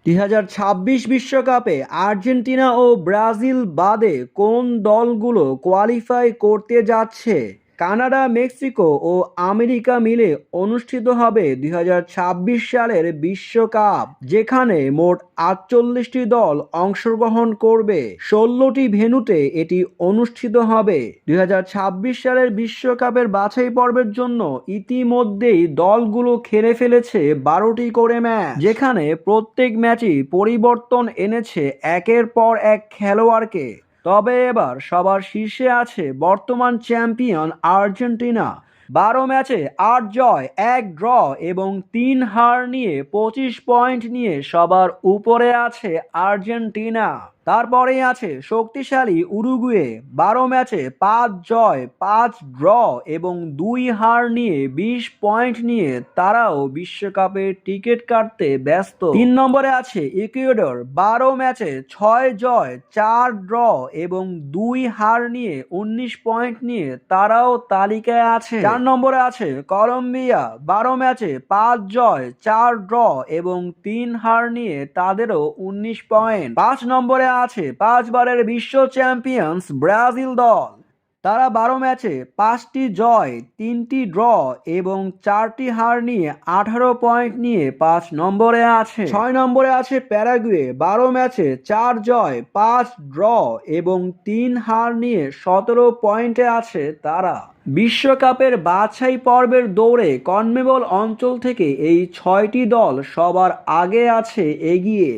2026 বিশ্বকাপে আর্জেন্টিনা ও ব্রাজিল বাদে কোন দলগুলো কোয়ালিফাই করতে যাচ্ছে? কানাডা, মেক্সিকো ও আমেরিকা মিলে অনুষ্ঠিত হবে 2026 সালের বিশ্বকাপ, যেখানে মোট 48টি দল অংশগ্রহণ করবে। 16টি ভেন্যুতে এটি অনুষ্ঠিত হবে। 2026 সালের বিশ্বকাপের বাছাই পর্বের জন্য ইতিমধ্যেই দলগুলো খেলে ফেলেছে 12টি করে ম্যাচ, যেখানে প্রত্যেক ম্যাচই পরিবর্তন এনেছে একের পর এক খেলোয়াড়কে। তবে এবার সবার শীর্ষে আছে বর্তমান চ্যাম্পিয়ন আর্জেন্টিনা। 12 ম্যাচে 8 জয়, 1 ড্র এবং 3 হার নিয়ে 25 পয়েন্ট নিয়ে সবার উপরে আছে আর্জেন্টিনা। তারপরেই আছে শক্তিশালী উরুগুয়ে। 12 ম্যাচে 5 জয়, 5 ড্র এবং 2 হার নিয়ে 20 পয়েন্ট নিয়ে তারাও বিশ্বকাপের টিকিট কাটতে ব্যস্ত। 3 নম্বরে আছে ইকুয়েডর। 12 ম্যাচে 6 জয়, 4 ড্র এবং 2 হার নিয়ে 19 পয়েন্ট নিয়ে তারাও তালিকায় আছে। 4 নম্বরে আছে কলম্বিয়া। 12 ম্যাচে 5 জয়, 4 ড্র এবং 3 হার নিয়ে তাদেরও 19 পয়েন্ট। 5 নম্বরে আছে 5 বারের বিশ্ব চ্যাম্পিয়ন্স ব্রাজিল দল। তারা 12 ম্যাচে 5টি জয়, 3টি ড্র এবং 4টি হার নিয়ে 18 পয়েন্ট নিয়ে 5 নম্বরে আছে। 6 নম্বরে আছে প্যারাগুয়ে। 12 ম্যাচে 4 জয়, 5 ড্র এবং 3 হার নিয়ে 17 পয়েন্টে আছে তারা। বিশ্বকাপের বাছাই পর্বের দৌড়ে কনমেবল অঞ্চল থেকে এই 6টি দল সবার আগে আছে এগিয়ে।